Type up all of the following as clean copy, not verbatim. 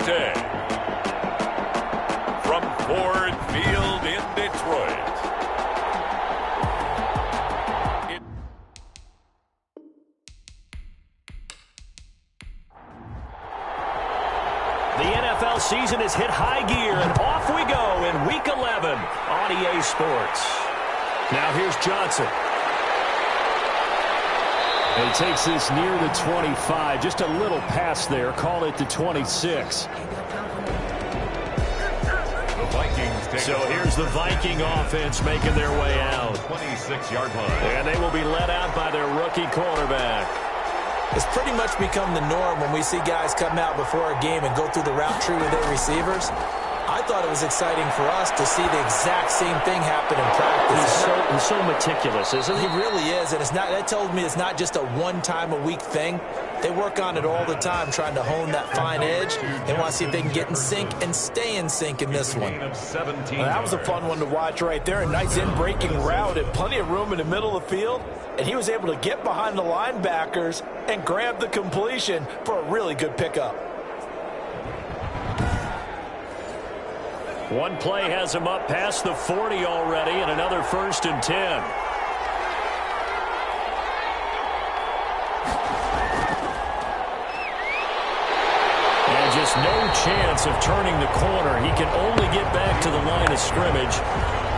Day from Ford Field in Detroit. The NFL season has hit high gear, and off we go in Week 11 on EA Sports. Now here's Johnson. He takes this near the 25. Just a little pass there. Call it the 26. The Vikings take So here's the Viking offense making their way out. 26-yard line. And they will be led out by their rookie quarterback. It's pretty much become the norm when we see guys come out before a game and go through the route tree with their receivers. I thought it was exciting for us to see the exact same thing happen in practice. He's so meticulous, isn't he? He really is, and that tells me it's not just a one-time-a-week thing. They work on it all the time, trying to hone that fine edge. They want to see if they can get in sync and stay in sync in this one. Well, that was a fun one to watch right there. A nice in-breaking route and plenty of room in the middle of the field. And he was able to get behind the linebackers and grab the completion for a really good pickup. One play has him up past the 40 already, and another 1st and 10. And just no chance of turning the corner. He can only get back to the line of scrimmage.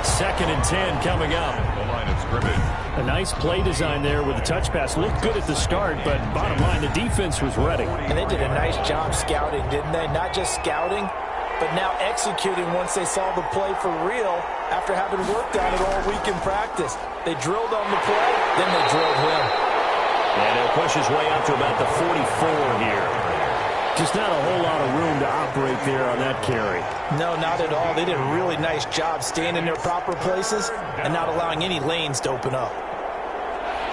2nd and 10 coming up. The line of scrimmage. A nice play design there with the touch pass. Looked good at the start, but bottom line, the defense was ready. And they did a nice job scouting, didn't they? Not just scouting, but now executing once they saw the play for real after having worked on it all week in practice. They drilled on the play, then they drilled him. And he'll push his way out to about the 44 here. Just not a whole lot of room to operate there on that carry. No, not at all. They did a really nice job staying in their proper places and not allowing any lanes to open up.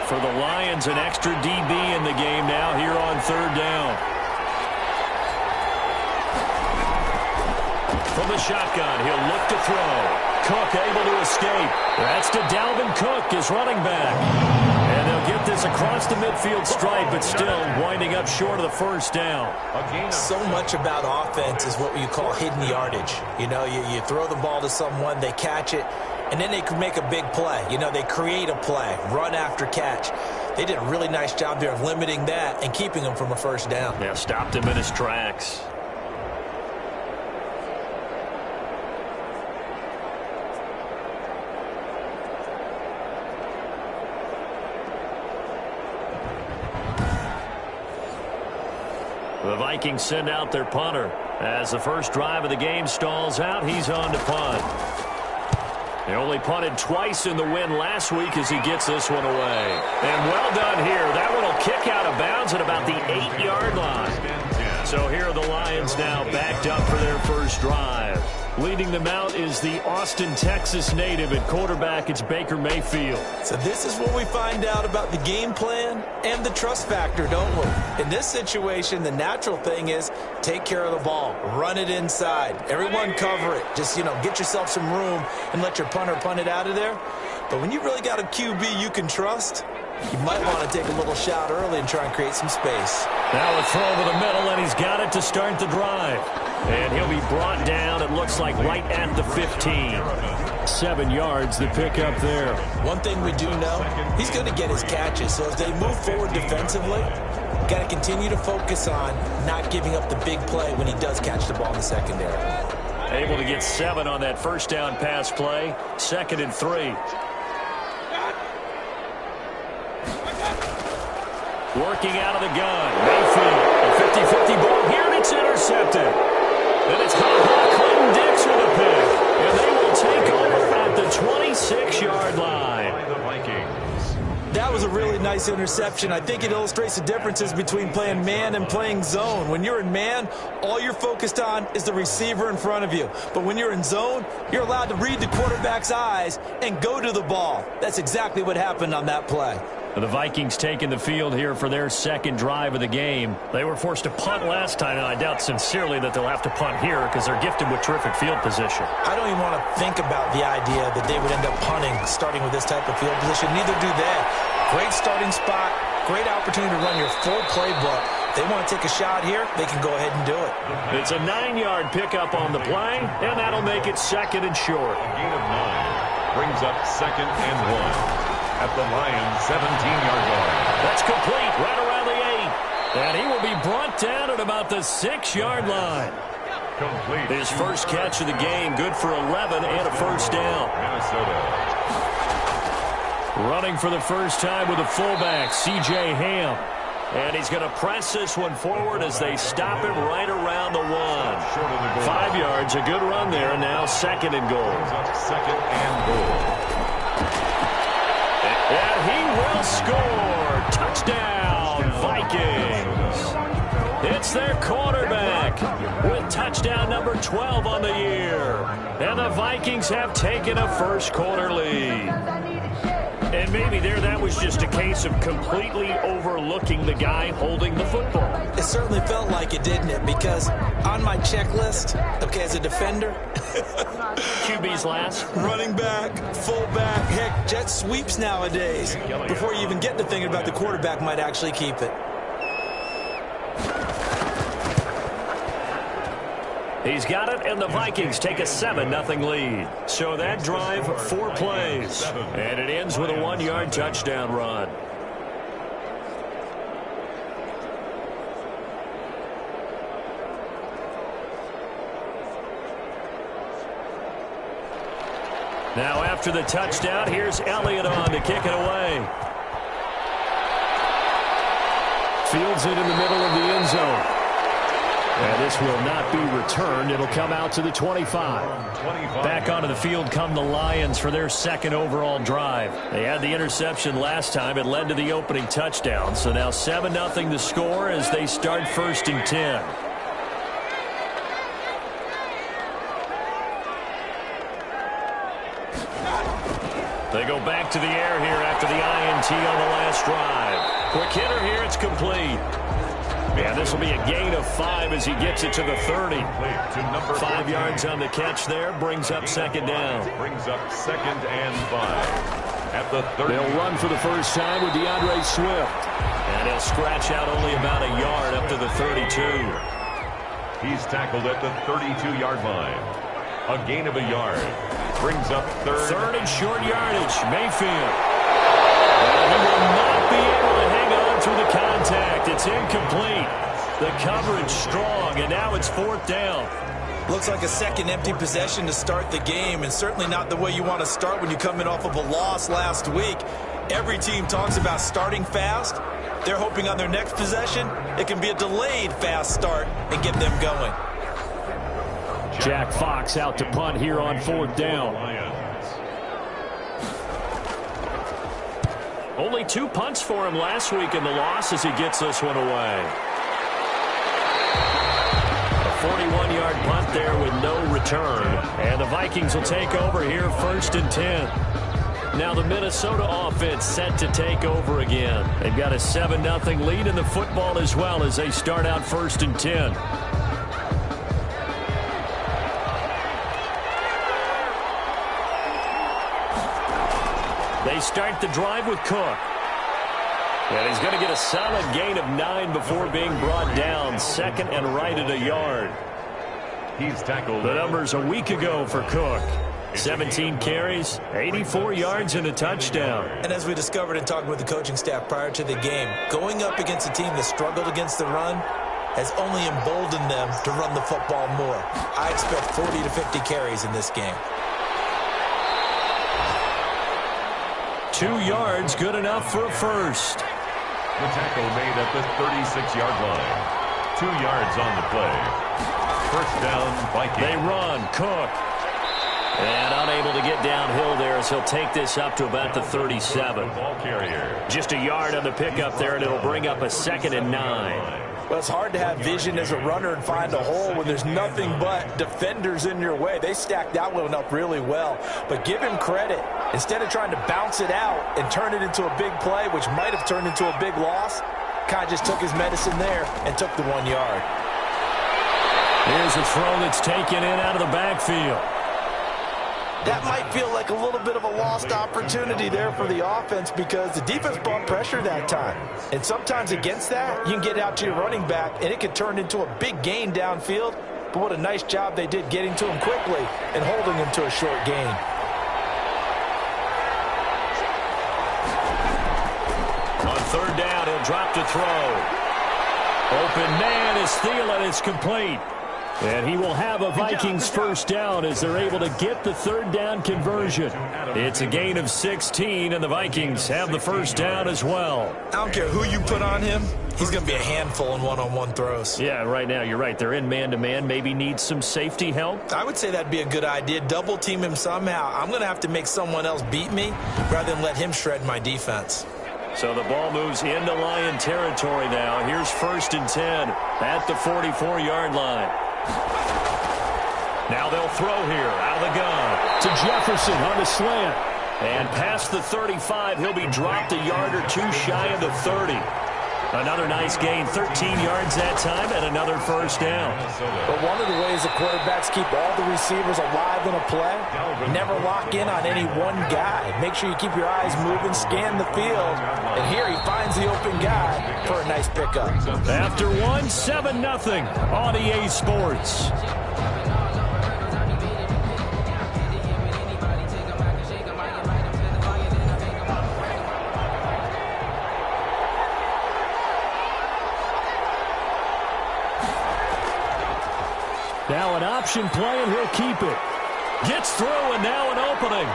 For the Lions, an extra DB in the game now here on 3rd down. From the shotgun, he'll look to throw. Cook able to escape. That's to Dalvin Cook, his running back. And they'll get this across the midfield stripe, but still winding up short of the 1st down. So much about offense is what you call hidden yardage. You know, you throw the ball to someone, they catch it, and then they can make a big play. You know, they create a play, run after catch. They did a really nice job there of limiting that and keeping him from a 1st down. Yeah, stopped him in his tracks. The Vikings send out their punter. As the first drive of the game stalls out, he's on to punt. They only punted twice in the win last week as he gets this one away. And well done here. That one will kick out of bounds at about the 8-yard line. So here are the Lions now backed up for their first drive. Leading them out is the Austin, Texas native. At quarterback, it's Baker Mayfield. So this is what we find out about the game plan and the trust factor, don't we? In this situation, the natural thing is take care of the ball. Run it inside. Everyone cover it. Just, get yourself some room and let your punter punt it out of there. But when you really got a QB you can trust, you might want to take a little shot early and try and create some space. Now a throw over the middle, and he's got it to start the drive. And he'll be brought down, it looks like, right at the 15. 7 yards, the pickup there. One thing we do know, he's going to get his catches. So as they move forward defensively, got to continue to focus on not giving up the big play when he does catch the ball in the secondary. Able to get 7 on that 1st down pass play. 2nd and 3. Working out of the gun. Mayfield, a 50-50 ball here, and it's intercepted. And it's Clinton Dix with a pick. And they will take over at the 26-yard line. That was a really nice interception. I think it illustrates the differences between playing man and playing zone. When you're in man, all you're focused on is the receiver in front of you. But when you're in zone, you're allowed to read the quarterback's eyes and go to the ball. That's exactly what happened on that play. The Vikings taking the field here for their 2nd drive of the game. They were forced to punt last time, and I doubt sincerely that they'll have to punt here because they're gifted with terrific field position. I don't even want to think about the idea that they would end up punting starting with this type of field position. Neither do they. Great starting spot, great opportunity to run your full playbook They want to take a shot here, they can go ahead and do it. It's a 9-yard pickup on the play, and that'll make it second and short. A gain of 9 brings up second and 1 at the Lions' 17-yard line. That's complete right around the 8. And he will be brought down at about the 6-yard line. Complete. His first catch of the game, good for 11 and a first down. Minnesota. Running for the first time with a fullback, C.J. Ham. And he's going to press this one forward as they stop him right around the 1. 5 yards, a good run there, and now second and goal. Second and goal. And he will score. Touchdown, Vikings. It's their quarterback with touchdown number 12 on the year. And the Vikings have taken a first quarter lead. And maybe that was just a case of completely overlooking the guy holding the football. It certainly felt like it, didn't it? Because on my checklist, okay, as a defender, QB's last. running back, fullback, heck, jet sweeps nowadays. Before you even get to thinking about the quarterback might actually keep it. He's got it, and the Vikings take a 7-0 lead. So that drive, 4 plays. And it ends with a 1-yard touchdown run. Now after the touchdown, here's Elliott on to kick it away. Fields it in the middle of the end zone. And this will not be returned. It'll come out to the 25. Back onto the field come the Lions for their second overall drive. They had the interception last time. It led to the opening touchdown. So now 7-0 the score as they start first and 10. They go back to the air here after the INT on the last drive. Quick hitter here. It's complete. Yeah, this will be a gain of 5 as he gets it to the 30. 5 yards on the catch there. Brings up second down. Brings up second and 5 at the 30. They'll run for the first time with DeAndre Swift. And he'll scratch out only about a yard up to the 32. He's tackled at the 32-yard line. A gain of a yard. Brings up third and short yardage. Mayfield. And he will not be able to hang on through the contact. It's incomplete. The coverage strong, and now it's fourth down. Looks like a second empty possession to start the game, and certainly not the way you want to start when you come in off of a loss last week. Every team talks about starting fast. They're hoping on their next possession, it can be a delayed fast start and get them going. Jack Fox out to punt here on fourth down. Only 2 punts for him last week in the loss as he gets this one away. A 41-yard punt there with no return. And the Vikings will take over here first and 10. Now the Minnesota offense set to take over again. They've got a 7-0 lead in the football as well as they start out first and 10. They start the drive with Cook. And he's going to get a solid gain of 9 before being brought down. Second and right at a yard. He's tackled. The numbers a week ago for Cook. 17 carries, 84 yards, and a touchdown. And as we discovered in talking with the coaching staff prior to the game, going up against a team that struggled against the run has only emboldened them to run the football more. I expect 40 to 50 carries in this game. 2 yards, good enough for a first. The tackle made at the 36-yard line. 2 yards on the play. First down, Vikings. They run, Cook. And unable to get downhill there as he'll take this up to about the 37. Ball carrier. Just a yard on the pickup there, and it'll bring up a second and 9. Well, it's hard to have vision as a runner and find a hole when there's nothing but defenders in your way. They stacked that one up really well. But give him credit. Instead of trying to bounce it out and turn it into a big play, which might have turned into a big loss, kind of just took his medicine there and took the 1 yard. Here's a throw that's taken in out of the backfield. That might feel like a little bit of a lost opportunity there for the offense because the defense brought pressure that time. And sometimes against that, you can get out to your running back, and it could turn into a big gain downfield. But what a nice job they did getting to him quickly and holding him to a short gain. On third down, he'll drop to throw. Open man is Thielen. It's complete. And he will have a Vikings first down as they're able to get the third down conversion. It's a gain of 16, and the Vikings have the first down as well. I don't care who you put on him. He's going to be a handful in one-on-one throws. Yeah, right now, you're right. They're in man-to-man. Maybe need some safety help. I would say that'd be a good idea. Double team him somehow. I'm going to have to make someone else beat me rather than let him shred my defense. So the ball moves into Lion territory now. Here's 1st and 10 at the 44-yard line. Now they'll throw here out of the gun to Jefferson on the slant. And past the 35, he'll be dropped a yard or two shy of the 30. Another nice gain, 13 yards that time, and another first down. But one of the ways the quarterbacks keep all the receivers alive in a play, never lock in on any one guy. Make sure you keep your eyes moving, scan the field, and here he finds the open guy for a nice pickup. After one, 7-0 on EA Sports. Now an option play, and he'll keep it. Gets through, and now an opening.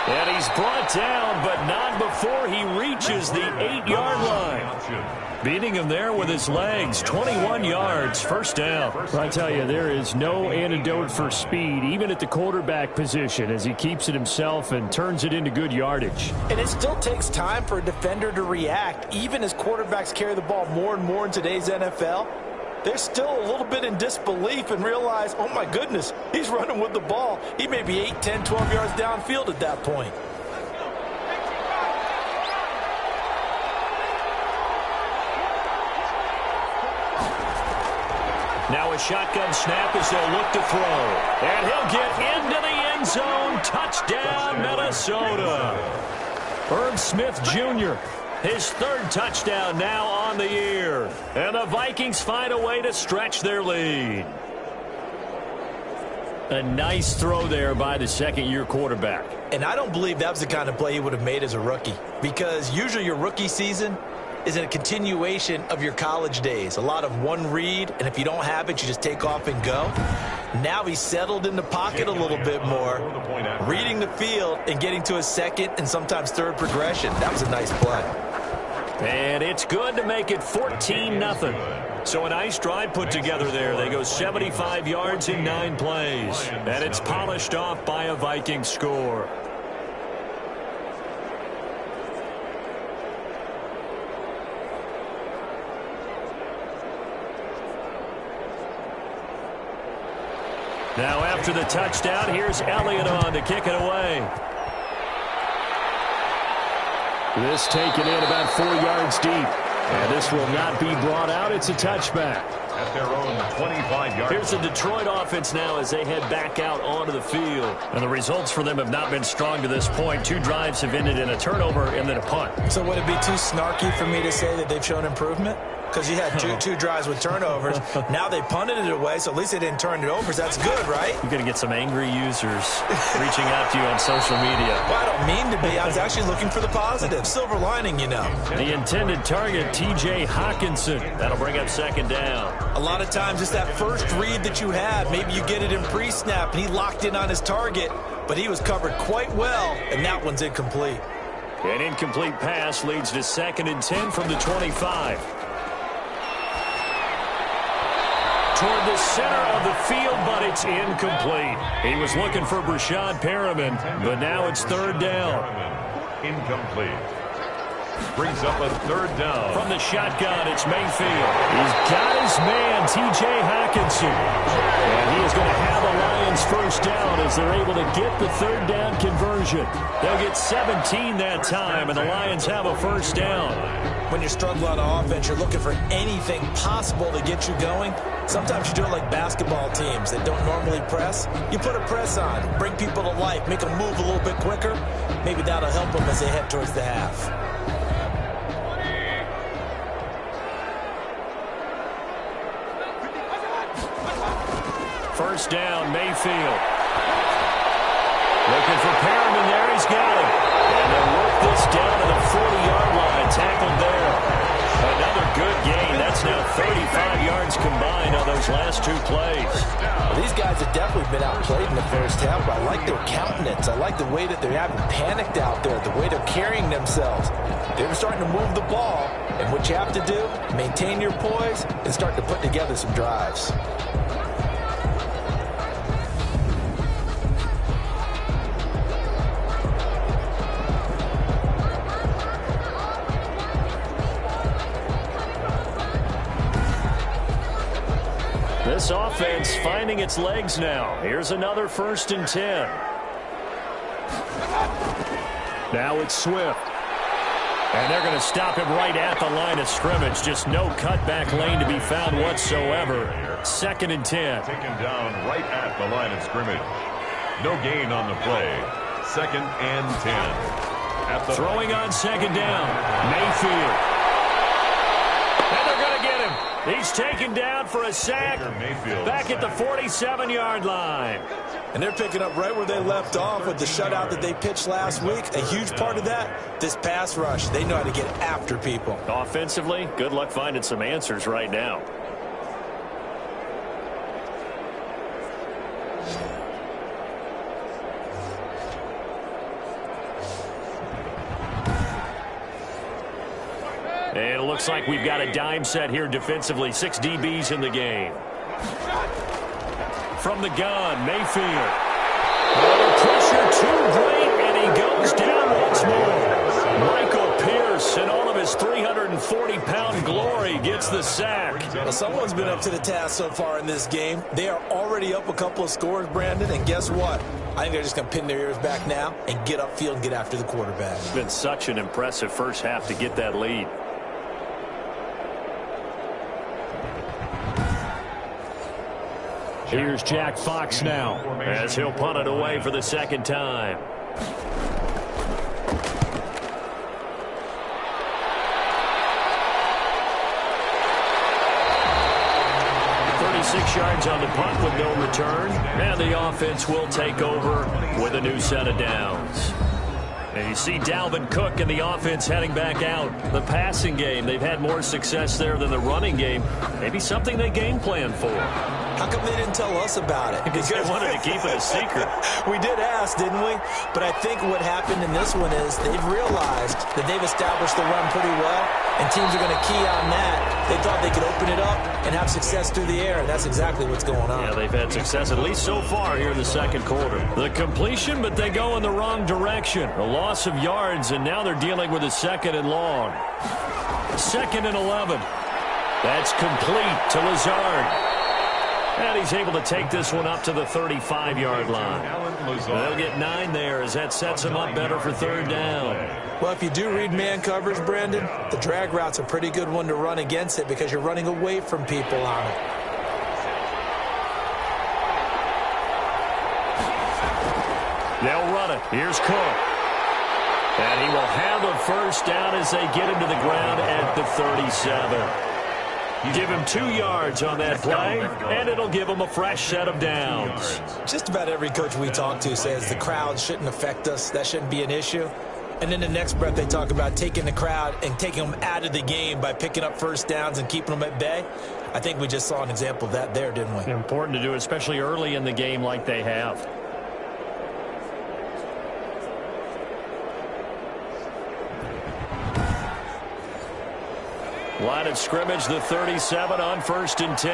And he's brought down, but not before he reaches the 8-yard line. Beating him there with his legs, 21 yards, first down. I tell you, there is no antidote for speed, even at the quarterback position, as he keeps it himself and turns it into good yardage. And it still takes time for a defender to react, even as quarterbacks carry the ball more and more in today's NFL. They're still a little bit in disbelief and realize, oh my goodness, he's running with the ball. He may be 8, 10, 12 yards downfield at that point. Now a shotgun snap as they'll look to throw. And he'll get into the end zone. Touchdown, Minnesota. Herb Smith Jr., his 3rd touchdown now on the year. And the Vikings find a way to stretch their lead. A nice throw there by the second-year quarterback. And I don't believe that was the kind of play he would have made as a rookie. Because usually your rookie season is a continuation of your college days. A lot of one read, and if you don't have it, you just take off and go. Now he's settled in the pocket a little bit more, reading the field and getting to his second and sometimes third progression. That was a nice play. And it's good to make it 14-0. So a nice drive put together there. They go 75 yards in 9 plays. And it's polished off by a Viking score. Now after the touchdown, here's Elliott on to kick it away. This taken in about 4 yards deep. And this will not be brought out. It's a touchback. At their own 25-yard. Here's the Detroit offense now as they head back out onto the field. And the results for them have not been strong to this point. 2 drives have ended in a turnover and then a punt. So would it be too snarky for me to say that they've shown improvement? Because you had two drives with turnovers. Now they punted it away, so at least they didn't turn it over. So that's good, right? You're going to get some angry users reaching out to you on social media. Well, I don't mean to be. I was actually looking for the positive. Silver lining, you know. The intended target, T.J. Hawkinson. That'll bring up second down. A lot of times it's that first read that you have. Maybe you get it in pre-snap, and he locked in on his target, but he was covered quite well, and that one's incomplete. An incomplete pass leads to 2nd and 10 from the 25. Toward the center of the field, but it's incomplete. He was looking for Brashad Perriman, but now it's 3rd down. Incomplete. Brings up a 3rd down. From the shotgun, it's Mayfield. He's got his man, T.J. Hawkinson. And he is going to have a Lions first down as they're able to get the 3rd down conversion. They'll get 17 that time, and the Lions have a first down. when you're struggling on offense, you're looking for anything possible to get you going. Sometimes you do it like basketball teams that don't normally press. You put a press on, bring people to life, make them move a little bit quicker. Maybe that'll help them as they head towards the half. First down, Mayfield. Looking for Perriman there. He's got him. And they'll work this down to the 40-yard line. Tackled there. Another good gain. That's now 35 yards combined on those last two plays. Well, these guys have definitely been outplayed in the first half, but I like their countenance. I like the way that they haven't panicked out there, the way they're carrying themselves. They're starting to move the ball, and what you have to do, maintain your poise and start to put together some drives. This offense finding its legs now. Here's another 1st and 10. Now it's Swift. And they're going to stop him right at the line of scrimmage. Just no cutback lane to be found whatsoever. 2nd and 10. Taken down right at the line of scrimmage. No gain on the play. 2nd and 10. At the Throwing on 2nd down. Mayfield. And they're going to get him. He's taken down for a sack back at the 47-yard line. And they're picking up right where they left off with the shutout that they pitched last week. A huge part of that, this pass rush. They know how to get after people. Offensively, good luck finding some answers right now. And it looks like we've got a dime set here defensively. 6 DBs in the game. From the gun, Mayfield. Pressure too great, and he goes down once more. Michael Pierce, in all of his 340-pound glory, gets the sack. Well, someone's been up to the task so far in this game. They are already up a couple of scores, Brandon, and guess what? I think they're just going to pin their ears back now and get upfield and get after the quarterback. It's been such an impressive first half to get that lead. Here's Jack Fox now, as he'll punt it away for the 2nd time. 36 yards on the punt with no return. And the offense will take over with a new set of downs. And you see Dalvin Cook and the offense heading back out. The passing game, they've had more success there than the running game. Maybe something they game plan for. How come they didn't tell us about it? Because they wanted to keep it a secret. We did ask, didn't we? But I think what happened in this one is they've realized that they've established the run pretty well, and teams are going to key on that. They thought they could open it up and have success through the air, and that's exactly what's going on. Yeah, they've had success at least so far here in the 2nd quarter. The completion, but they go in the wrong direction. A loss of yards, and now they're dealing with a 2nd and long. 2nd and 11. That's complete to Lazard. And he's able to take this one up to the 35-yard line. They'll get 9 there as that sets him up better for 3rd down. Well, if you do read man coverage, Brandon, the drag route's a pretty good one to run against it because you're running away from people on it. They'll run it. Here's Cook. And he will have a 1st down as they get him to the ground at the 37. Give him 2 yards on that play, and it'll give him a fresh set of downs. Just about every coach we talk to says the crowd shouldn't affect us. That shouldn't be an issue. And then the next breath they talk about taking the crowd and taking them out of the game by picking up 1st downs and keeping them at bay. I think we just saw an example of that there, didn't we? Important to do, especially early in the game like they have. Line of scrimmage, the 37 on 1st and 10.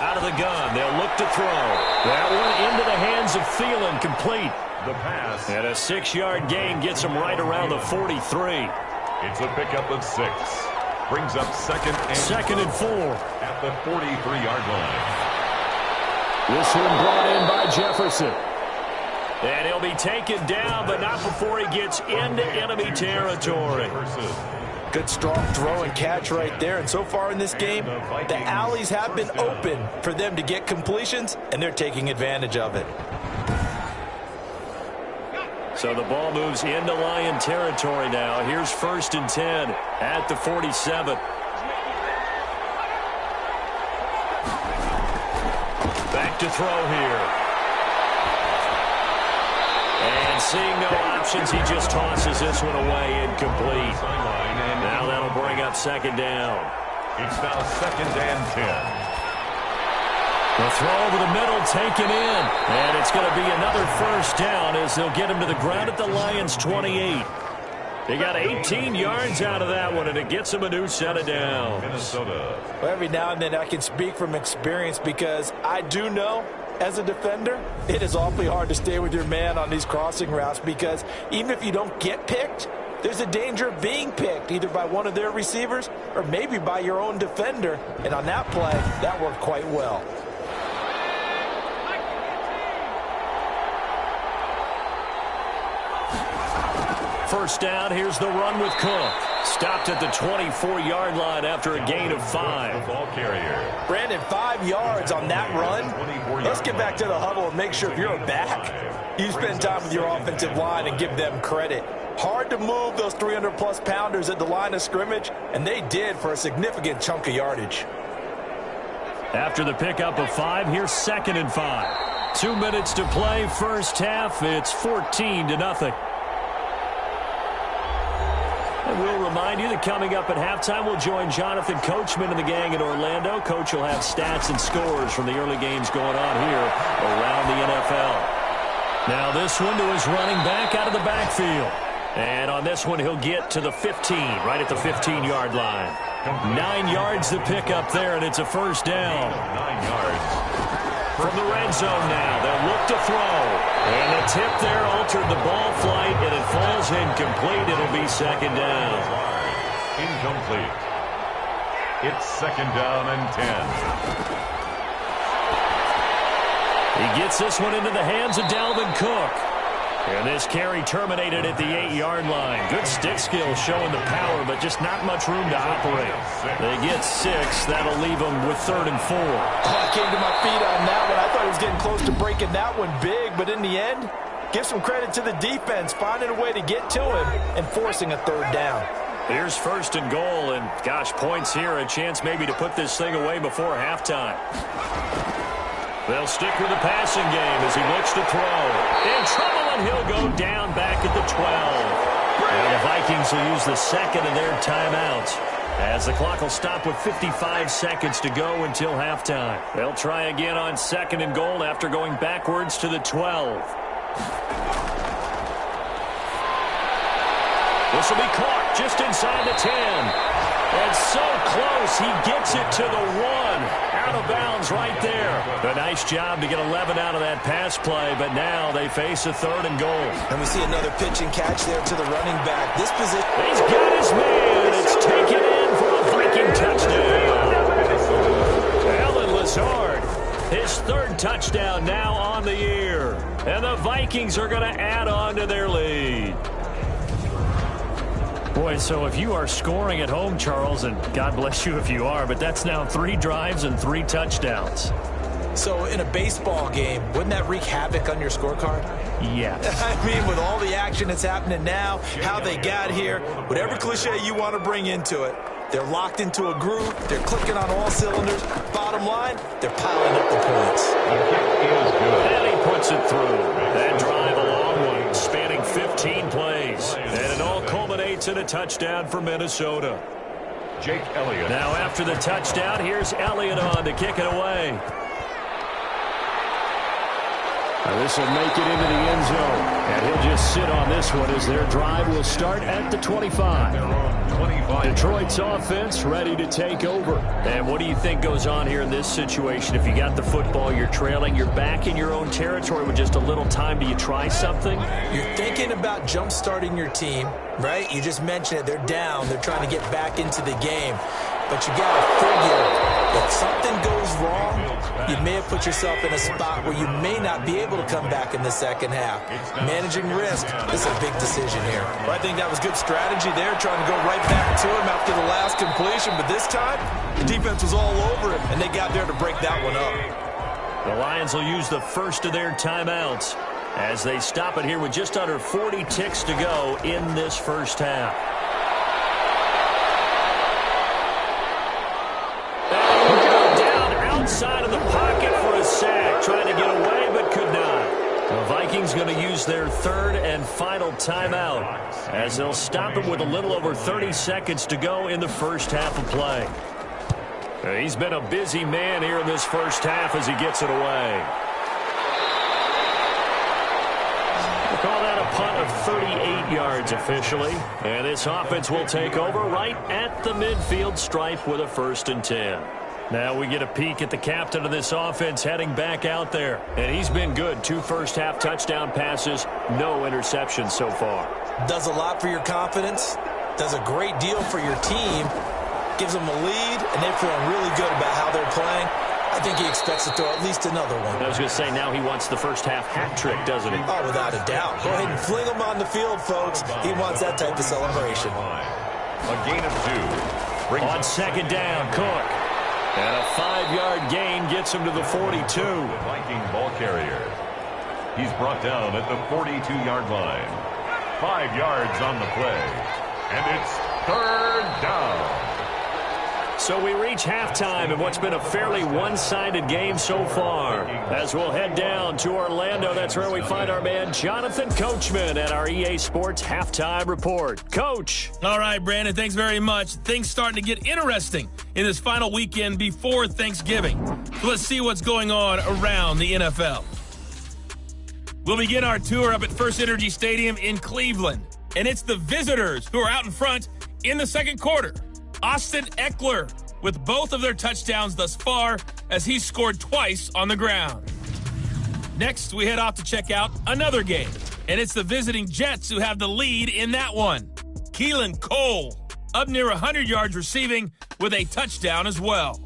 Out of the gun, they'll look to throw. That one into the hands of Thielen, complete. The pass. And a 6-yard gain gets him right around the 43. It's a pickup of 6. Brings up 2nd and 4. At the 43-yard line. This one brought in by Jefferson. And he'll be taken down, but not before he gets into enemy territory. Good strong throw and catch right there. And so far in this game, the alleys have been open for them to get completions, and they're taking advantage of it. So the ball moves into Lion territory now. Here's 1st and 10 at the 47. Back to throw here. And seeing no options, he just tosses this one away, incomplete. Now that'll bring up 2nd down. It's now 2nd and 10. The throw over the middle taken in. And it's going to be another 1st down as they'll get him to the ground at the Lions' 28. They got 18 yards out of that one, and it gets them a new set of downs. Minnesota. Well, every now and then I can speak from experience because I do know, as a defender, it is awfully hard to stay with your man on these crossing routes because even if you don't get picked, there's a danger of being picked either by one of their receivers or maybe by your own defender. And on that play, that worked quite well. First down, here's the run with Cook. Stopped at the 24-yard line after a gain of 5. The ball carrier. Brandon, 5 yards on that run. Let's get back to the huddle and make sure if you're a back, you spend time with your offensive line and give them credit. Hard to move those 300-plus pounders at the line of scrimmage, and they did for a significant chunk of yardage. After the pickup of 5, here's 2nd and 5. 2 minutes to play, first half. It's 14-0. And we'll remind you that coming up at halftime, we'll join Jonathan Coachman and the gang in Orlando. Coach will have stats and scores from the early games going on here around the NFL. Now this one to his running back out of the backfield. And on this one, he'll get to the 15, right at the 15-yard line. 9 yards to pick up there, and it's a 1st down. 9 yards. From the red zone now, they'll look to throw. And the tip there altered the ball flight, and it falls incomplete. It'll be 2nd down. Incomplete. It's 2nd down and 10. He gets this one into the hands of Dalvin Cook. And this carry terminated at the 8-yard line. Good stick skill showing the power, but just not much room to operate. They get 6. That'll leave them with 3rd and 4. I came to my feet on that one. I thought he was getting close to breaking that one big, but in the end, give some credit to the defense, finding a way to get to him and forcing a 3rd down. Here's 1st and goal, and gosh, points here, a chance maybe to put this thing away before halftime. They'll stick with the passing game as he looks to throw. In trouble, and he'll go down back at the 12. And the Vikings will use the 2nd of their timeouts as the clock will stop with 55 seconds to go until halftime. They'll try again on 2nd and goal after going backwards to the 12. This will be caught just inside the 10. And so close, he gets it to the 1. Out of bounds right there. A nice job to get 11 out of that pass play, but now they face a 3rd and goal. And we see another pitch and catch there to the running back. This position. He's got his man. It's taken in for a Viking touchdown. Alan Lazard, his 3rd touchdown now on the year. And the Vikings are going to add on to their lead. Boy, so if you are scoring at home, Charles, and God bless you if you are, but that's now 3 drives and 3 touchdowns. So in a baseball game, wouldn't that wreak havoc on your scorecard? Yes. I mean, with all the action that's happening now, how they got here, whatever cliche you want to bring into it, they're locked into a groove, they're clicking on all cylinders. Bottom line, they're piling up the points. The kick is good. And he puts it through. That drive a long one, spanning 15 plays. And it all culminates in a touchdown for Minnesota. Jake Elliott. Now after the touchdown, here's Elliott on to kick it away. This will make it into the end zone. And he'll just sit on this one as their drive will start at the 25. Detroit's offense ready to take over. And what do you think goes on here in this situation? If you got the football, you're trailing, you're back in your own territory with just a little time. Do you try something? You're thinking about jump-starting your team, right? You just mentioned it. They're down. They're trying to get back into the game. But you got to figure If something goes wrong, you may have put yourself in a spot where you may not be able to come back in the second half. Managing risk is a big decision here. Well, I think that was good strategy there, trying to go right back to him after the last completion. But this time, the defense was all over him, and they got there to break that one up. The Lions will use the first of their timeouts as they stop it here with just under 40 ticks to go in this first half. Outside of the pocket for a sack, trying to get away but could not. The Vikings going to use their third and final timeout as they'll stop it with a little over 30 seconds to go in the first half of play. He's been a busy man here in this first half as he gets it away. We'll call that a punt of 38 yards officially, and this offense will take over right at the midfield stripe with a 1st and 10. Now we get a peek at the captain of this offense heading back out there. And he's been good. 2 first-half touchdown passes, no interceptions so far. Does a lot for your confidence. Does a great deal for your team. Gives them a lead, and they're feeling really good about how they're playing. I think he expects to throw at least another one. I was going to say, now he wants the first-half hat trick, doesn't he? Oh, without a doubt. Go ahead and fling him on the field, folks. He wants that type of celebration. A gain of 2. On second down, Cook. And a 5-yard gain gets him to the 42. The Viking ball carrier. He's brought down at the 42-yard line. 5 yards on the play. And it's 3rd down. So we reach halftime in what's been a fairly one-sided game so far. As we'll head down to Orlando, that's where we find our man Jonathan Coachman at our EA Sports Halftime Report. Coach. All right, Brandon, thanks very much. Things starting to get interesting in this final weekend before Thanksgiving. So let's see what's going on around the NFL. We'll begin our tour up at First Energy Stadium in Cleveland. And it's the visitors who are out in front in the second quarter. Austin Eckler with both of their touchdowns thus far as he scored twice on the ground. Next, we head off to check out another game, and it's the visiting Jets who have the lead in that one. Keelan Cole up near 100 yards receiving with a touchdown as well.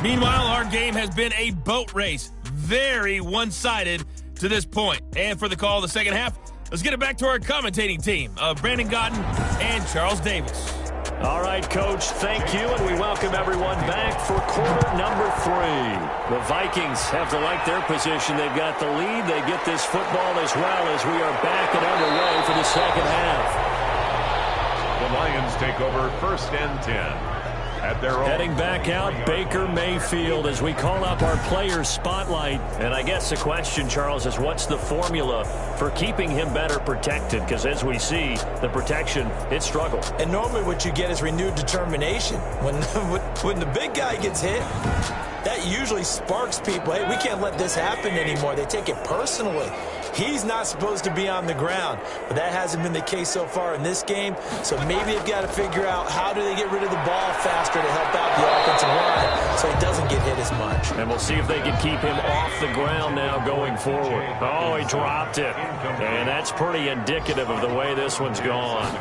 Meanwhile, our game has been a boat race. Very one-sided to this point. And for the call of the second half, let's get it back to our commentating team of Brandon Gaudin and Charles Davis. All right, Coach, thank you, and we welcome everyone back for quarter number 3. The Vikings have to like their position. They've got the lead. They get this football as well as we are back and underway for the second half. The Lions take over 1st and 10. At their own. Heading back out, Baker Mayfield, as we call up our player spotlight. And I guess the question, Charles, is what's the formula for keeping him better protected? Because as we see, the protection, it struggled. And normally what you get is renewed determination. When the big guy gets hit, that usually sparks people. Hey, we can't let this happen anymore. They take it personally. He's not supposed to be on the ground, but that hasn't been the case so far in this game. So maybe they've got to figure out how do they get rid of the ball faster to help out the offensive line so he doesn't get hit as much. And we'll see if they can keep him off the ground now going forward. Oh, he dropped it. And that's pretty indicative of the way this one's gone.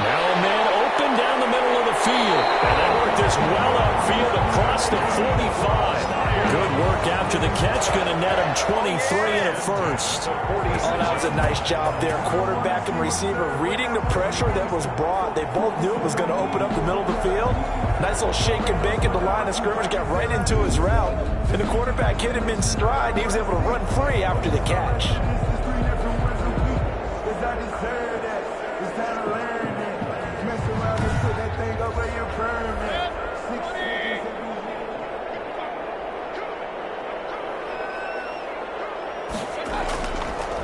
Now a man open down the middle of the field. And they worked this well upfield across the 45. Good work after the catch. Going to net him 23 and a first. Oh, that was a nice job there. Quarterback and receiver reading the pressure that was brought. They both knew it was going to open up the middle of the field. Nice little shake and bake at the line of scrimmage. Got right into his route. And the quarterback hit him in stride. He was able to run free after the catch.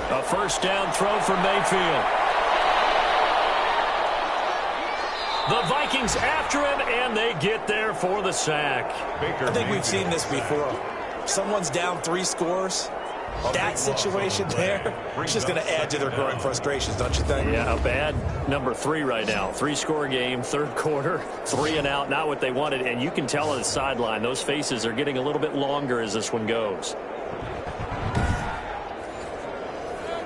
A first down throw for Mayfield. The Vikings after him, and they get there for the sack. I think we've seen this before. Someone's down 3 scores. That situation there, it's just going to add to their growing frustrations, don't you think? Yeah, a bad number 3 right now. 3-score game, third quarter, 3 and out, not what they wanted. And you can tell on the sideline, those faces are getting a little bit longer as this one goes.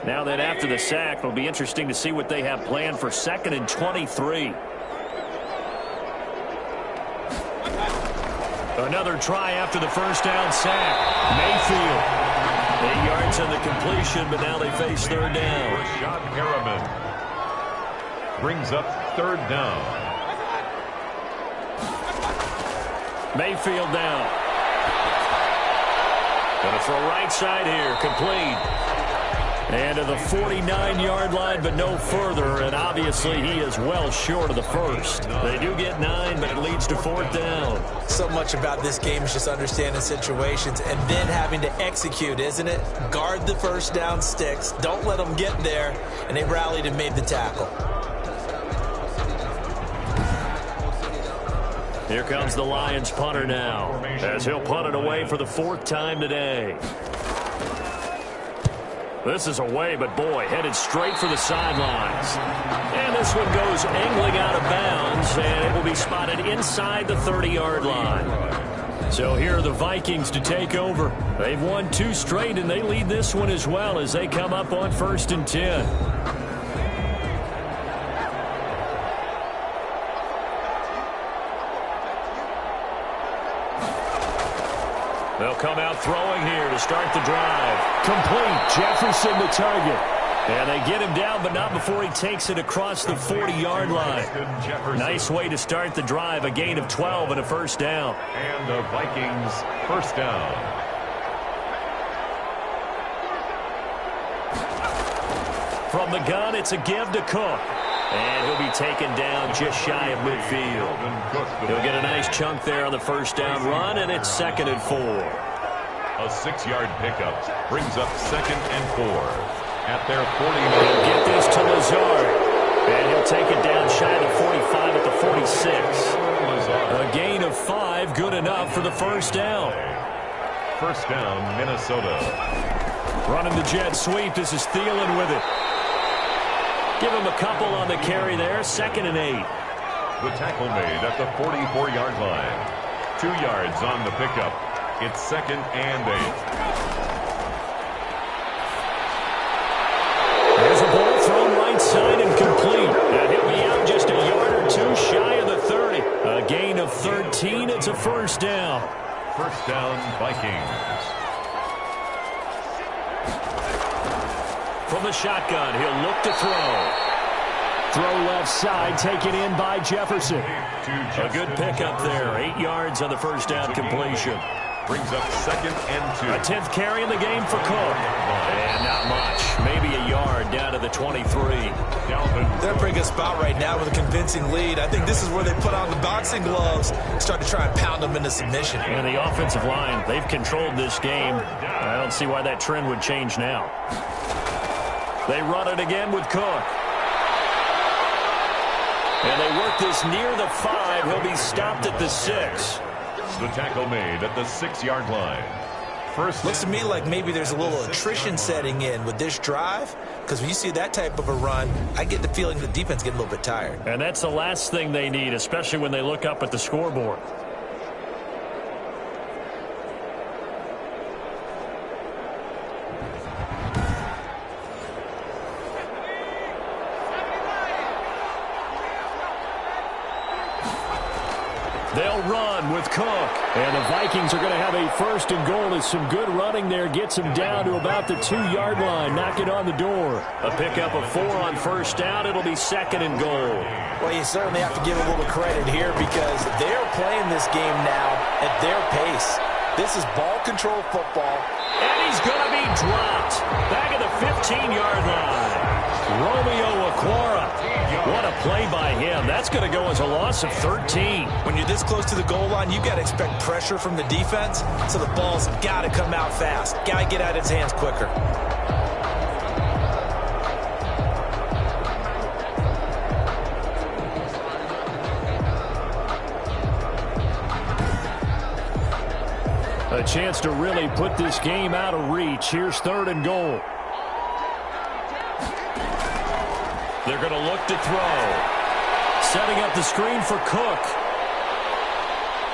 Now then, after the sack, it'll be interesting to see what they have planned for 2nd and 23. Another try after the first down sack. Mayfield. 8 yards on the completion, but now they face 3rd down. Rashad Harriman brings up 3rd down. Mayfield down. Gonna throw right side here, complete. And to the 49-yard line, but no further. And obviously, he is well short of the first. They do get 9, but it leads to 4th down. So much about this game is just understanding situations and then having to execute, isn't it? Guard the first down sticks. Don't let them get there. And they rallied and made the tackle. Here comes the Lions punter now, as he'll punt it away for the 4th time today. This is away, but boy, headed straight for the sidelines. And this one goes angling out of bounds, and it will be spotted inside the 30-yard line. So here are the Vikings to take over. They've won 2 straight, and they lead this one as well as they come up on 1st and 10. They'll come out throwing here to start the drive. Complete. Jefferson the target. And they get him down, but not before he takes it across the 40-yard line. Nice way to start the drive. A gain of 12 and a 1st down. And the Vikings 1st down. From the gun, it's a give to Cook. And he'll be taken down just shy of midfield. He'll get a nice chunk there on the 1st down run, and it's 2nd and 4. A 6-yard pickup brings up 2nd and 4 at their 40. He'll get this to Lazard, and he'll take it down shy of the 45 at the 46. A gain of 5, good enough for the 1st down. 1st down, Minnesota. Running the jet sweep. This is Thielen with it. Give him a couple on the carry there. 2nd and 8. The tackle made at the 44-yard line. 2 yards on the pickup. It's 2nd and 8. There's a ball thrown right side and complete. And he'll be out just a yard or 2 shy of the 30. A gain of 13. It's a 1st down. 1st down, Vikings. From the shotgun, he'll look to throw. Throw left side, taken in by Jefferson. A good pickup there. 8 yards on the 1st down completion. Brings up 2nd and 2. A 10th carry in the game for Cook. And not much. Maybe a yard down to the 23. They're in a pretty good spot right now with a convincing lead. I think this is where they put on the boxing gloves, start to try and pound them into submission. And the offensive line, they've controlled this game. I don't see why that trend would change now. They run it again with Cook. And they work this near the 5. He'll be stopped at the 6. The tackle made at the 6-yard line. Looks to me like maybe there's a little attrition setting in with this drive, because when you see that type of a run, I get the feeling the defense getting a little bit tired. And that's the last thing they need, especially when they look up at the scoreboard. They'll run with Cook. And the Vikings are going to have a 1st and goal as some good running there gets him down to about the 2-yard line. Knock it on the door. A pickup of 4 on 1st down. It'll be 2nd and goal. Well, you certainly have to give a little credit here because they're playing this game now at their pace. This is ball control football. And he's going to be dropped. Back at the 15-yard line. Romeo Okwara. What a play by him. That's going to go as a loss of 13. When you're this close to the goal line, you've got to expect pressure from the defense, so the ball's got to come out fast. Got to get out of his hands quicker. A chance to really put this game out of reach. Here's 3rd and goal. They're going to look to throw. Setting up the screen for Cook.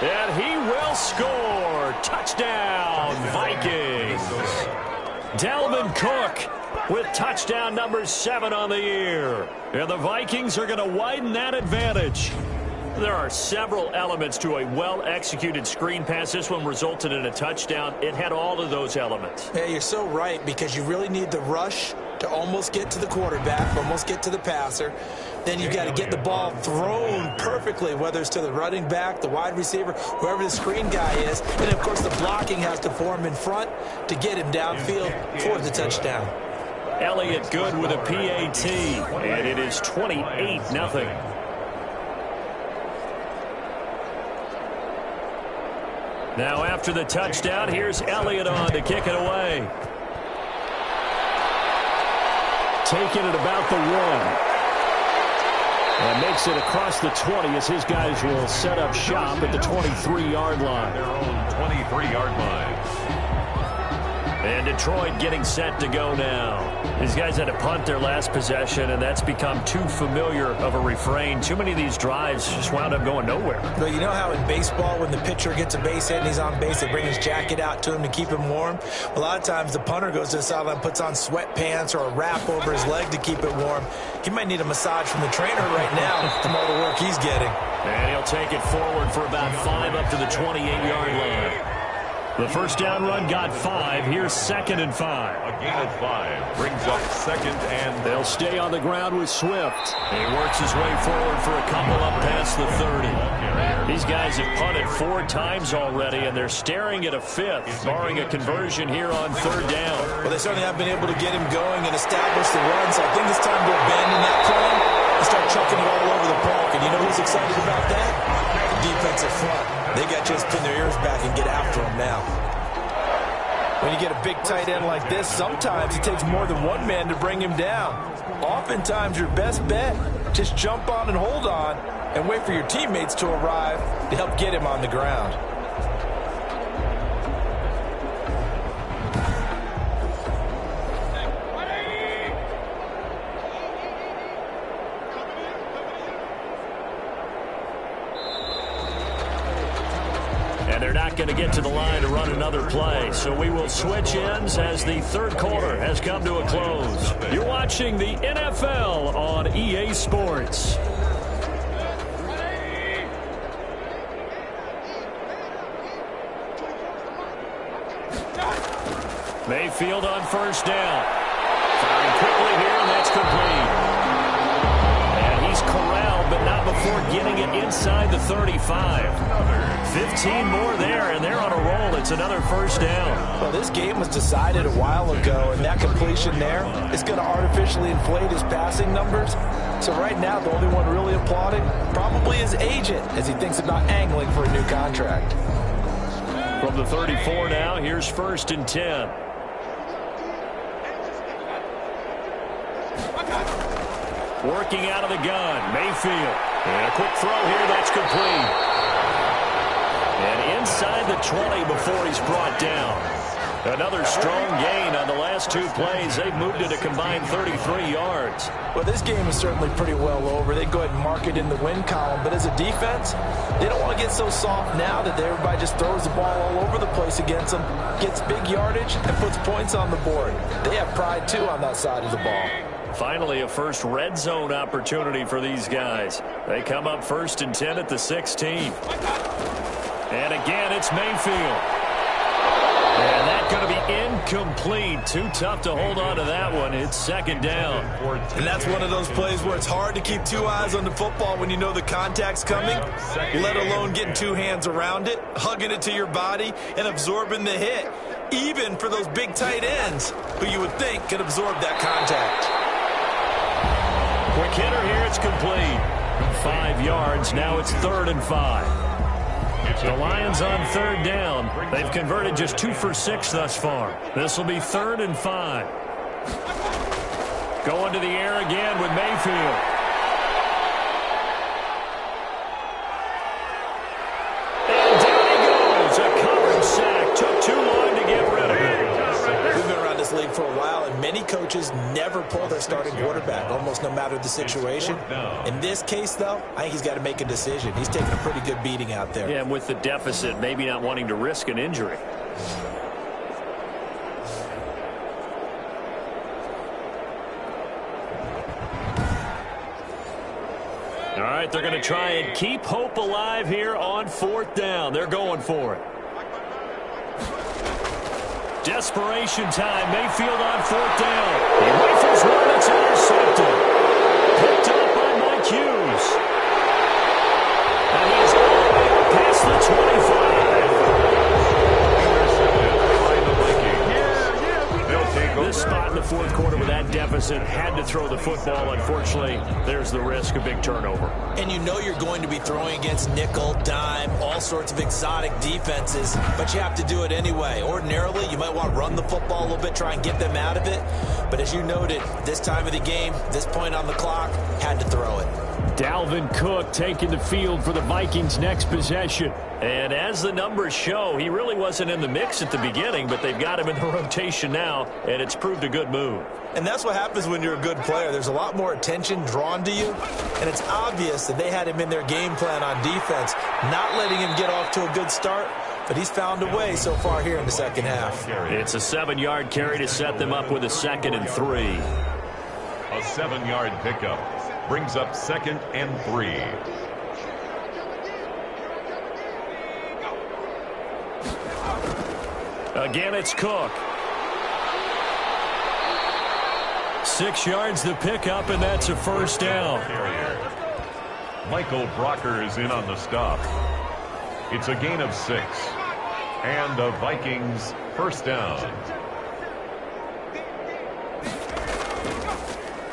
And he will score. Touchdown, Vikings. Dalvin Cook with touchdown number 7 on the year. And the Vikings are going to widen that advantage. There are several elements to a well-executed screen pass. This one resulted in a touchdown. It had all of those elements. Yeah, you're so right, because you really need the rush to almost get to the quarterback, almost get to the passer. Then you got to get the ball thrown perfectly, whether it's to the running back, the wide receiver, whoever the screen guy is. And, of course, the blocking has to form in front to get him downfield for the touchdown. Elliott Good with a PAT, and it is 28-0. Now after the touchdown, here's Elliott on to kick it away. Taking it about the 1. And makes it across the 20 as his guys will set up shop at the 23-yard line. Their own 23-yard line. And Detroit getting set to go now. These guys had to punt their last possession, and that's become too familiar of a refrain. Too many of these drives just wound up going nowhere. But you know how in baseball, when the pitcher gets a base hit and he's on base, they bring his jacket out to him to keep him warm? A lot of times the punter goes to the sideline, puts on sweatpants or a wrap over his leg to keep it warm. He might need a massage from the trainer right now from all the work he's getting. And he'll take it forward for about 5 up to the 28-yard line. The first down run got 5. Here's 2nd and 5. A gain of 5 brings up 2nd and... They'll stay on the ground with Swift. He works his way forward for a couple up past the 30. These guys have punted 4 times already, and they're staring at a 5th, barring a conversion here on 3rd down. Well, they certainly have been able to get him going and establish the run, so I think it's time to abandon that plan and start chucking it all over the park. And you know who's excited about that? The defensive front. They got to just pin their ears back and get after him now. When you get a big tight end like this, sometimes it takes more than one man to bring him down. Oftentimes, your best bet, just jump on and hold on and wait for your teammates to arrive to help get him on the ground. And they're not going to get to the line to run another play. So we will switch ends as the 3rd quarter has come to a close. You're watching the NFL on EA Sports. Mayfield on 1st down. Firing quickly here, and that's complete. And he's corralled, but not before getting it inside the 35. 15 more there, and they're on a roll. It's another 1st down. Well, this game was decided a while ago, and that completion there is going to artificially inflate his passing numbers. So right now, the only one really applauding probably his agent as he thinks about angling for a new contract. From the 34 now, here's 1st and 10. Working out of the gun, Mayfield. And a quick throw here, that's complete. And inside the 20 before he's brought down. Another strong gain on the last 2 plays. They've moved it a combined 33 yards. Well, this game is certainly pretty well over. They go ahead and mark it in the win column. But as a defense, they don't want to get so soft now that everybody just throws the ball all over the place against them, gets big yardage, and puts points on the board. They have pride, too, on that side of the ball. Finally, a first red zone opportunity for these guys. They come up 1st and 10 at the 16. And again, it's Mayfield. And that's going to be incomplete. Too tough to hold on to that one. It's 2nd down. And that's one of those plays where it's hard to keep 2 eyes on the football when you know the contact's coming, let alone getting 2 hands around it, hugging it to your body, and absorbing the hit, even for those big tight ends who you would think could absorb that contact. Quick hitter here, it's complete. 5 yards, now it's 3rd and 5. The Lions on 3rd down. They've converted just 2 for 6 thus far. This will be 3rd and 5. Going to the air again with Mayfield. And down he goes. A coverage sack took coaches never pull their starting quarterback, almost no matter the situation. In this case, though, I think he's got to make a decision. He's taking a pretty good beating out there. Yeah, and with the deficit, maybe not wanting to risk an injury. All right, they're going to try and keep hope alive here on 4th down. They're going for it. Desperation time. Mayfield on 4th down. He rifles one. It's intercepted. Picked up by Mike Hughes. And he's all the way up past the 25. This spot in the 4th quarter with that deficit had to throw the football. Unfortunately, there's the risk of big turnover. And you know you're going to be throwing against nickel, dime, all sorts of exotic defenses, but you have to do it anyway. Ordinarily, you might want to run the football a little bit, try and get them out of it. But as you noted, this time of the game, this point on the clock, had to throw it. Dalvin Cook taking the field for the Vikings' next possession. And as the numbers show, he really wasn't in the mix at the beginning, but they've got him in the rotation now, and it's proved a good move. And that's what happens when you're a good player. There's a lot more attention drawn to you, and it's obvious that they had him in their game plan on defense, not letting him get off to a good start, but he's found a way so far here in the second half. It's a 7-yard carry to set them up with a 2nd and 3. A 7-yard pickup brings up 2nd and 3. Again, it's Cook. 6 yards the pickup, and that's a 1st down. Michael Brocker is in on the stop. It's a gain of 6. And the Vikings 1st down.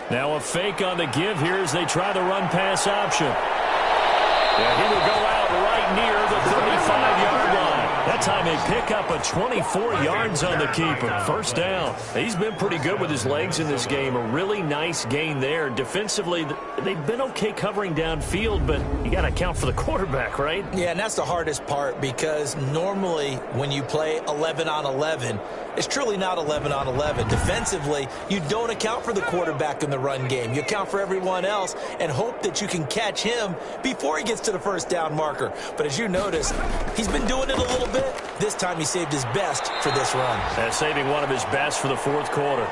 Now a fake on the give here as they try the run-pass option. And he will go out right near the 35-yard line. That time they pick up a 24 yards on the keeper. 1st down. He's been pretty good with his legs in this game. A really nice gain there. Defensively, they've been okay covering downfield, but you got to account for the quarterback, right? Yeah, and that's the hardest part because normally when you play 11 on 11, it's truly not 11 on 11. Defensively, you don't account for the quarterback in the run game. You account for everyone else and hope that you can catch him before he gets to the 1st down marker. But as you notice, he's been doing it a little bit. This time he saved his best for this run. And saving one of his best for the 4th quarter.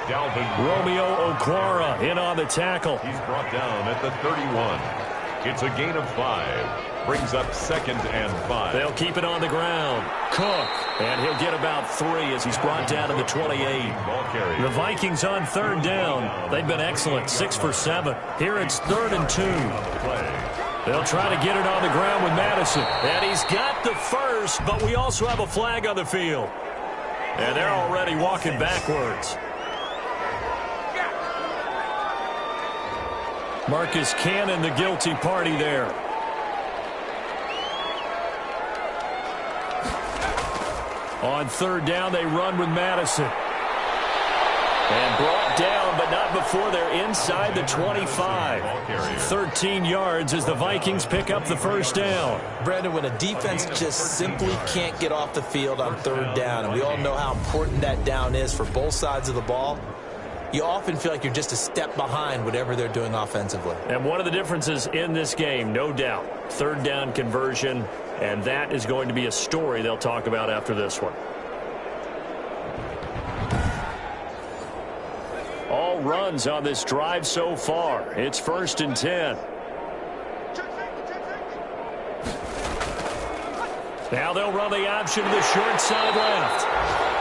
Romeo Okwara in on the tackle. He's brought down at the 31. It's a gain of 5. Brings up 2nd and 5. They'll keep it on the ground. Cook. And he'll get about 3 as he's brought down to the 28. The Vikings on 3rd down. They've been excellent. 6 for 7. Here it's 3rd and 2. They'll try to get it on the ground with Madison. And he's got the 1st, but we also have a flag on the field. And they're already walking backwards. Marcus Cannon, the guilty party there. On 3rd down, they run with Madison. And brought down, but not before they're inside the 25. 13 yards as the Vikings pick up the 1st down. Brandon, when a defense just simply can't get off the field on 3rd down, and we all know how important that down is for both sides of the ball, you often feel like you're just a step behind whatever they're doing offensively. And one of the differences in this game, no doubt, 3rd down conversion, and that is going to be a story they'll talk about after this one. All runs on this drive so far. It's 1st and 10. Now they'll run the option to the short side left.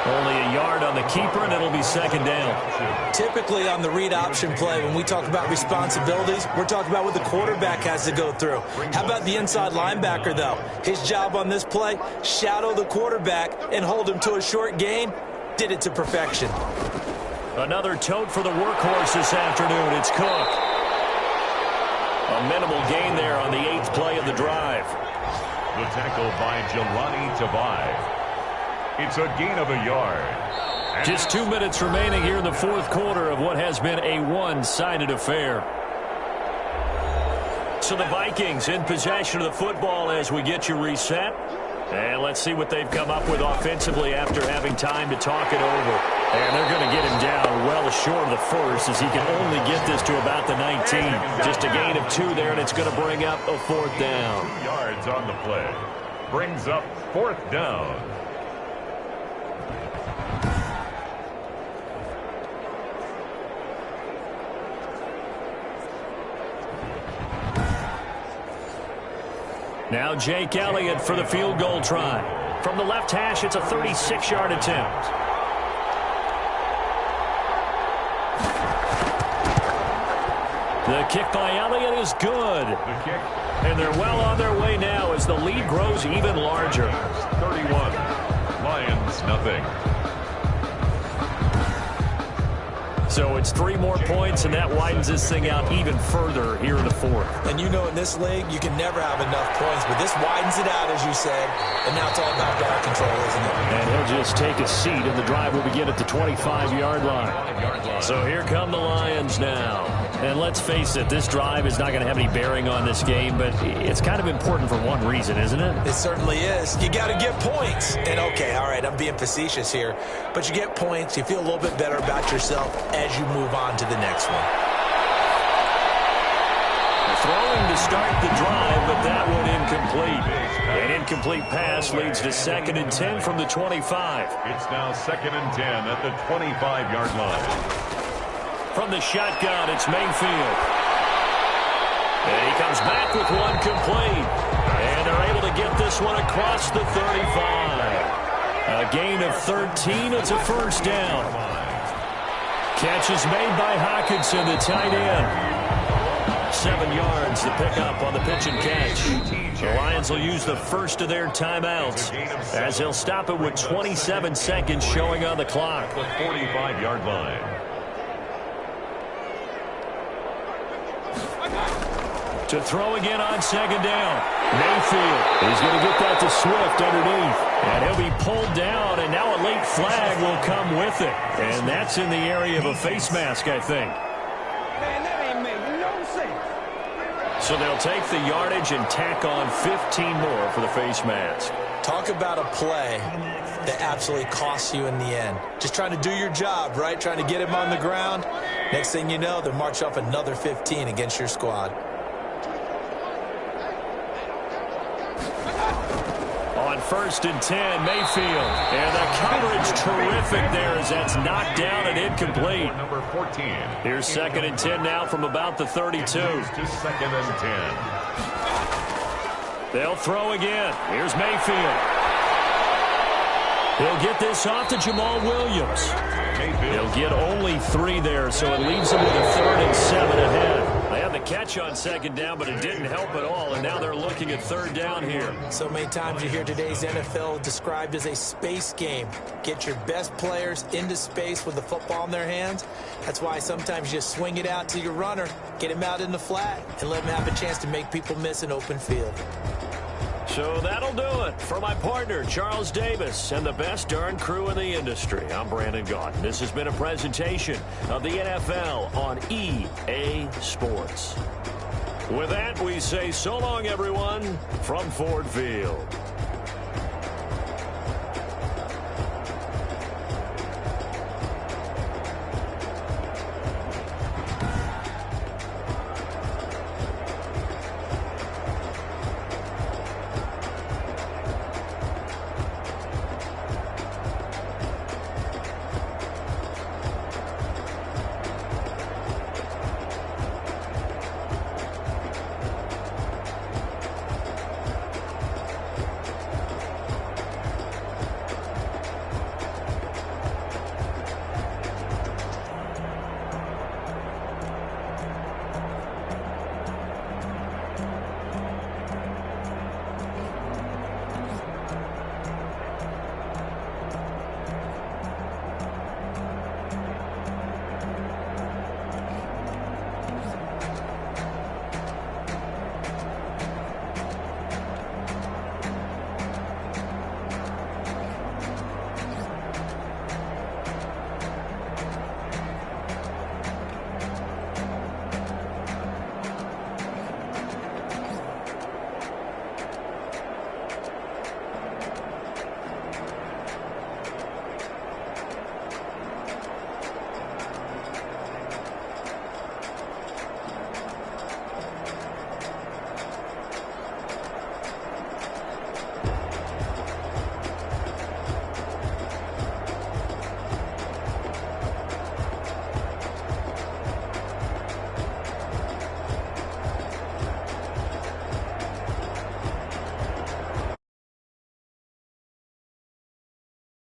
Only a yard on the keeper, and it'll be 2nd down. Typically on the read option play, when we talk about responsibilities, we're talking about what the quarterback has to go through. How about the inside linebacker, though? His job on this play, shadow the quarterback and hold him to a short gain. Did it to perfection. Another tote for the workhorse this afternoon. It's Cook. A minimal gain there on the 8th play of the drive. The tackle by Jelani Tavai. It's a gain of a yard. Just 2 minutes remaining here in the 4th quarter of what has been a one-sided affair. So the Vikings in possession of the football as we get you reset. And let's see what they've come up with offensively after having time to talk it over. And they're going to get him down well short of the first, as he can only get this to about the 19. Just a gain of 2 there, and it's going to bring up a 4th down. 2 yards on the play. Brings up 4th down. Now Jake Elliott for the field goal try. From the left hash, it's a 36-yard attempt. The kick by Elliott is good. The kick. And they're well on their way now as the lead grows even larger. 31. Lions, nothing. So it's 3 more points, and that widens this thing out even further here in the 4th. And you know in this league, you can never have enough points, but this widens it out, as you said, and now it's all about ball control, isn't it? And he'll just take a seat, and the drive will begin at the 25-yard line. So here come the Lions now. And let's face it, this drive is not going to have any bearing on this game, but it's kind of important for one reason, isn't it? It certainly is. You got to get points. And, okay, all right, I'm being facetious here, but you get points, you feel a little bit better about yourself as you move on to the next one. Throwing to start the drive, but that one incomplete. An incomplete pass leads to 2nd and 10 from the 25. It's now 2nd and 10 at the 25-yard line. From the shotgun, it's Mayfield. And he comes back with one complete. And they're able to get this one across the 35. A gain of 13. It's a 1st down. Catch is made by Hawkinson, the tight end. 7 yards to pick up on the pitch and catch. The Lions will use the first of their timeouts as they'll stop it with 27 seconds showing on the clock. The 45-yard line. To throw again on 2nd down. Mayfield is going to get that to Swift underneath. And he'll be pulled down, and now a late flag will come with it. And that's in the area of a face mask, I think. Man, that ain't making no sense. So they'll take the yardage and tack on 15 more for the face mask. Talk about a play that absolutely costs you in the end. Just trying to do your job, right? Trying to get him on the ground. Next thing you know, they'll march off another 15 against your squad. On 1st and 10, Mayfield. And the coverage terrific there as that's knocked down and incomplete. Number 14. Here's 2nd and 10 now from about the 32. To 2nd and 10. They'll throw again. Here's Mayfield. He'll get this off to Jamal Williams. He'll get only 3 there, so it leaves him with a 3rd and 7 ahead. They had the catch on 2nd down, but it didn't help at all, and now they're looking at 3rd down here. So many times you hear today's NFL described as a space game. Get your best players into space with the football in their hands. That's why sometimes you swing it out to your runner, get him out in the flat, and let him have a chance to make people miss an open field. So that'll do it for my partner, Charles Davis, and the best darn crew in the industry. I'm Brandon Gaudin. This has been a presentation of the NFL on EA Sports. With that, we say so long, everyone, from Ford Field.